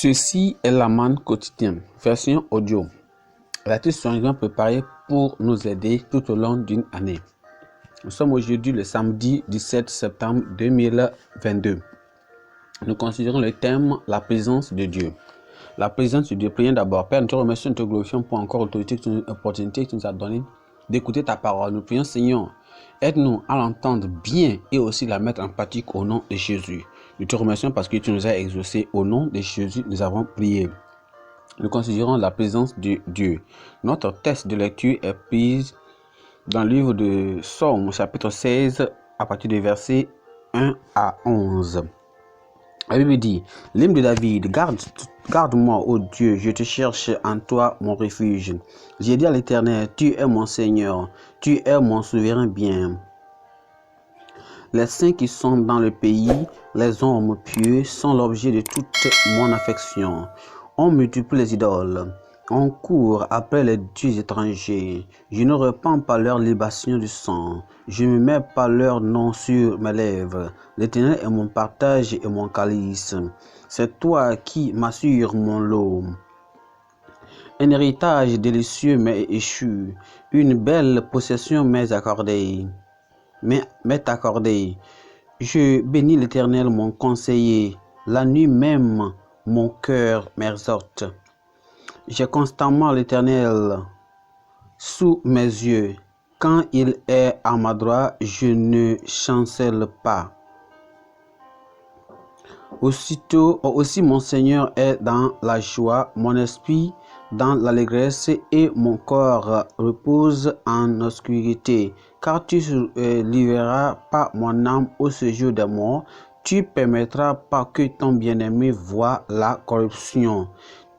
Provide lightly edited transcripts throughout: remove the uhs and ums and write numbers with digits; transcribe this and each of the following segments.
Ceci est la manne quotidienne, version audio. L'artiste sont préparés pour nous aider tout au long d'une année. Nous sommes aujourd'hui le samedi 17 septembre 2022. Nous considérons le thème la présence de Dieu. La présence de Dieu. Prions d'abord. Père, nous te remercions, nous te glorifions pour encore l'opportunité que tu nous as donnée d'écouter ta parole. Nous prions, Seigneur, aide-nous à l'entendre bien et aussi la mettre en pratique au nom de Jésus. Nous te remercions parce que tu nous as exaucés. Au nom de Jésus, nous avons prié. Nous considérons la présence de Dieu. Notre texte de lecture est prise dans le livre de Psaume, chapitre 16, à partir des versets 1 à 11. La Bible dit, l'hymne de David, garde-moi, ô Dieu, je te cherche en toi, mon refuge. J'ai dit à l'Éternel, tu es mon Seigneur, tu es mon souverain bien. Les saints qui sont dans le pays, les hommes pieux, sont l'objet de toute mon affection. On multiplie les idoles, on court après les dieux étrangers. Je ne repens pas leur libation du sang, je ne mets pas leur nom sur mes lèvres. L'Éternel est mon partage et mon calice. C'est toi qui m'assures mon lot. Un héritage délicieux m'est échu, une belle possession m'est accordée. Je bénis l'Éternel, mon conseiller. La nuit même, mon cœur m'exhorte. J'ai constamment l'Éternel sous mes yeux. Quand il est à ma droite, je ne chancelle pas. Aussi mon Seigneur est dans la joie, mon esprit dans l'allégresse et mon corps repose en obscurité. Car tu ne livreras pas mon âme au séjour des morts, tu permettras pas que ton bien-aimé voie la corruption.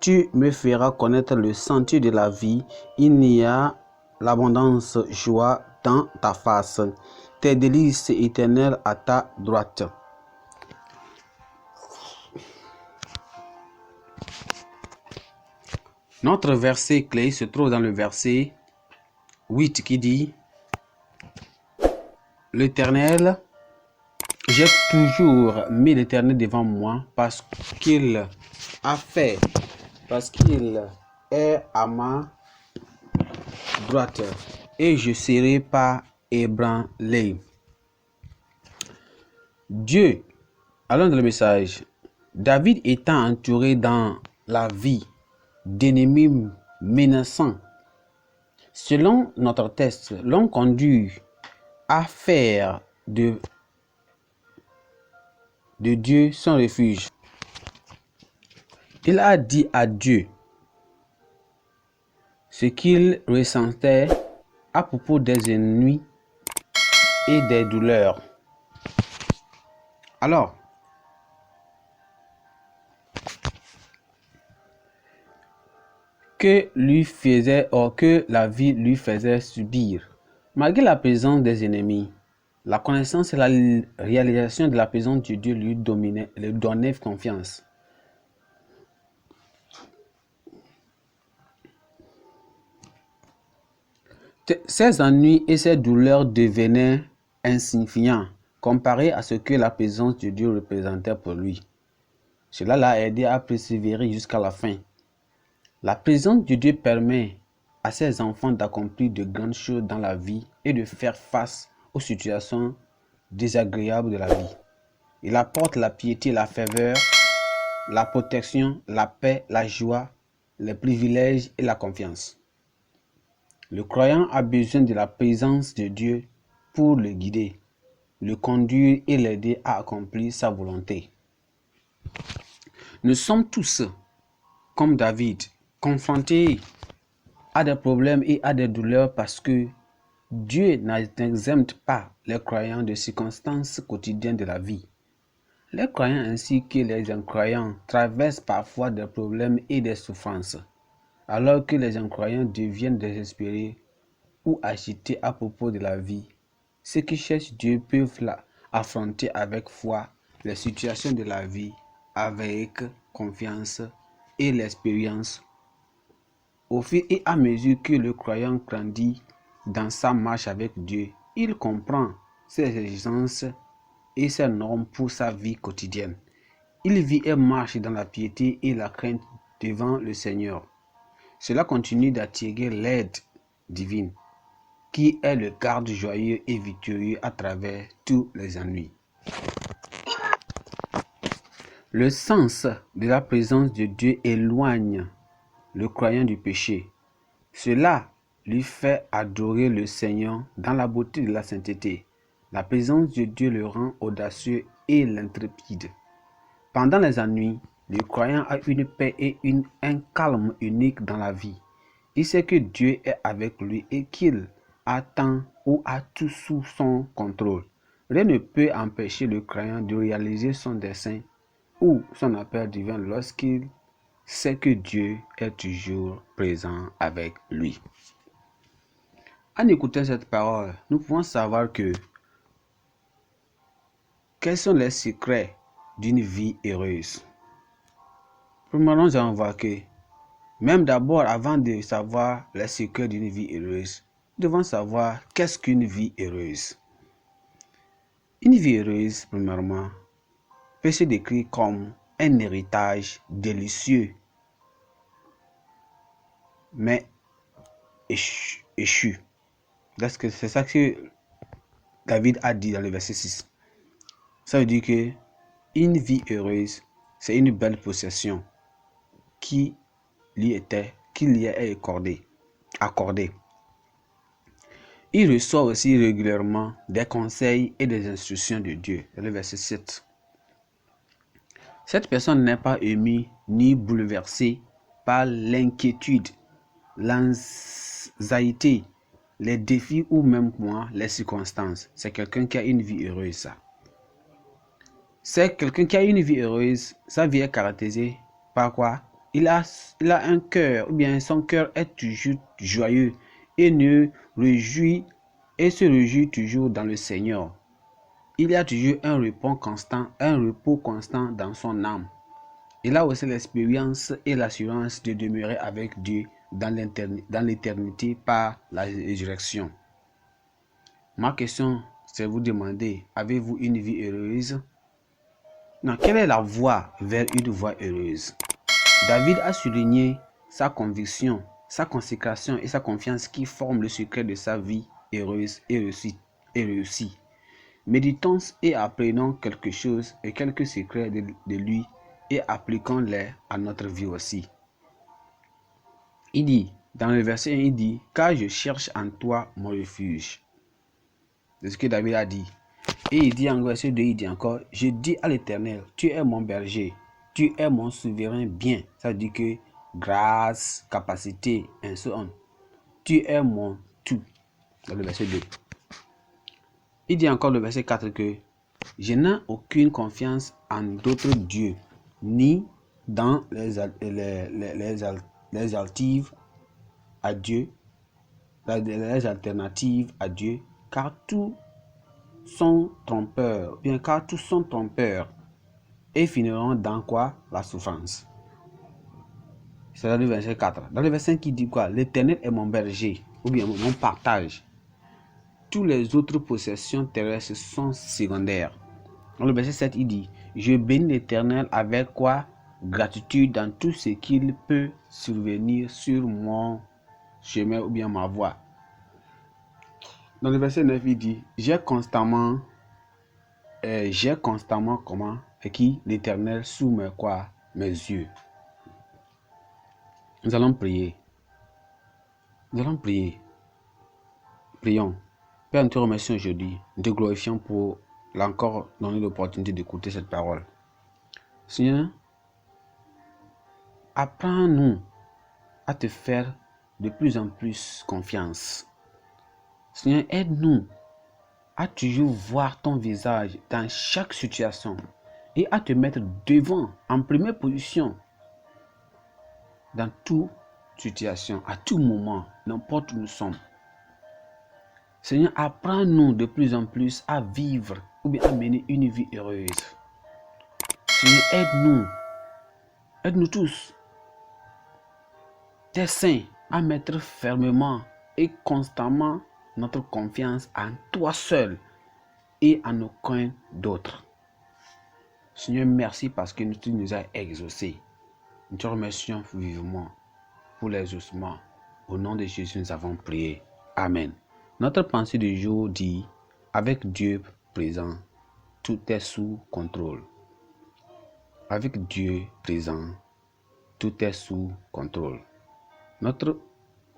Tu me feras connaître le sentier de la vie, il y a l'abondance joie dans ta face. Tes délices éternelles à ta droite. Notre verset clé se trouve dans le verset 8 qui dit « L'Éternel, j'ai toujours mis l'Éternel devant moi parce qu'il est à ma droite et je ne serai pas ébranlé. » Dieu, allons dans le message. David étant entouré dans la vie d'ennemis menaçants, selon notre texte, l'ont conduit à faire de Dieu son refuge. Il a dit à Dieu ce qu'il ressentait à propos des ennuis et des douleurs. Alors, que la vie lui faisait subir. Malgré la présence des ennemis, la connaissance et la réalisation de la présence de Dieu lui donnait confiance. Ses ennuis et ses douleurs devenaient insignifiants comparés à ce que la présence de Dieu représentait pour lui. Cela l'a aidé à persévérer jusqu'à la fin. La présence de Dieu permet à ses enfants d'accomplir de grandes choses dans la vie et de faire face aux situations désagréables de la vie. Il apporte la piété, la faveur, la protection, la paix, la joie, les privilèges et la confiance. Le croyant a besoin de la présence de Dieu pour le guider, le conduire et l'aider à accomplir sa volonté. Nous sommes tous, comme David, confrontés à des problèmes et à des douleurs parce que Dieu n'exempte pas les croyants de circonstances quotidiennes de la vie. Les croyants ainsi que les incroyants traversent parfois des problèmes et des souffrances, alors que les incroyants deviennent désespérés ou agités à propos de la vie. Ceux qui cherchent Dieu peuvent affronter avec foi les situations de la vie avec confiance et l'expérience. Au fur et à mesure que le croyant grandit dans sa marche avec Dieu, il comprend ses exigences et ses normes pour sa vie quotidienne. Il vit et marche dans la piété et la crainte devant le Seigneur. Cela continue d'attirer l'aide divine, qui est le garde joyeux et victorieux à travers tous les ennuis. Le sens de la présence de Dieu éloigne le croyant du péché. Cela lui fait adorer le Seigneur dans la beauté de la sainteté. La présence de Dieu le rend audacieux et l'intrépide. Pendant les ennuis, le croyant a une paix et un calme unique dans la vie. Il sait que Dieu est avec lui et qu'il attend ou a tout sous son contrôle. Rien ne peut empêcher le croyant de réaliser son dessein ou son appel divin lorsqu'il sait que Dieu est toujours présent avec lui. En écoutant cette parole, nous pouvons savoir que quels sont les secrets d'une vie heureuse. Premièrement, nous allons voir que même d'abord, avant de savoir les secrets d'une vie heureuse, nous devons savoir qu'est-ce qu'une vie heureuse. Une vie heureuse, premièrement, peut se décrire comme un héritage délicieux, mais échu. C'est ça que David a dit dans le verset 6. Ça veut dire que une vie heureuse, c'est une belle possession qui lui est accordée. Il reçoit aussi régulièrement des conseils et des instructions de Dieu. Le verset 7. Cette personne n'est pas émue ni bouleversée par l'inquiétude, l'anxiété, les défis ou même les circonstances. C'est quelqu'un qui a une vie heureuse, ça. C'est quelqu'un qui a une vie heureuse. Sa vie est caractérisée par quoi? Il a un cœur, ou bien son cœur est toujours joyeux et se réjouit toujours dans le Seigneur. Il y a toujours un repos constant dans son âme. Il a aussi l'expérience et l'assurance de demeurer avec Dieu dans l'éternité par la résurrection. Ma question, c'est vous demander, avez-vous une vie heureuse? Non, quelle est la voie vers une voie heureuse? David a souligné sa conviction, sa consécration et sa confiance qui forment le secret de sa vie heureuse et réussie. Méditons et apprenons quelque chose et quelques secrets de lui et appliquons-les à notre vie aussi. Il dit, dans le verset 1, il dit, « Car je cherche en toi mon refuge. » C'est ce que David a dit. Et il dit en verset 2, il dit encore, « Je dis à l'Éternel, tu es mon berger, tu es mon souverain bien. » Ça veut dire que grâce, capacité, and so on. Tu es mon tout. Dans le verset 2. Il dit encore le verset 4 que je n'ai aucune confiance en d'autres dieux, ni dans les alternatives à Dieu, car tous sont trompeurs, et finiront dans quoi? La souffrance. C'est dans le verset 4. Dans le verset 5, il dit quoi? L'Éternel est mon berger, ou bien mon partage. Toutes les autres possessions terrestres sont secondaires. Dans le verset 7, il dit, je bénis l'Éternel avec quoi? Gratitude dans tout ce qu'il peut survenir sur mon chemin ou bien ma voie. Dans le verset 9, il dit, j'ai constamment l'Éternel sous mes yeux. Nous allons prier. Prions. Père, nous te remercions aujourd'hui. Nous te glorifions pour encore donner l'opportunité d'écouter cette parole. Seigneur, apprends-nous à te faire de plus en plus confiance. Seigneur, aide-nous à toujours voir ton visage dans chaque situation et à te mettre devant, en première position, dans toute situation, à tout moment, n'importe où nous sommes. Seigneur, apprends-nous de plus en plus à vivre ou bien à mener une vie heureuse. Seigneur, aide-nous tous, tes saints, à mettre fermement et constamment notre confiance en toi seul et en aucun d'autre. Seigneur, merci parce que tu nous as exaucés. Nous te remercions vivement pour l'exaucement. Au nom de Jésus, nous avons prié. Amen. Notre pensée du jour dit, avec Dieu présent, tout est sous contrôle. Avec Dieu présent, tout est sous contrôle. Notre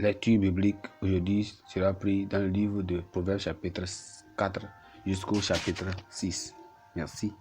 lecture biblique aujourd'hui sera prise dans le livre de Proverbes chapitre 4 jusqu'au chapitre 6. Merci.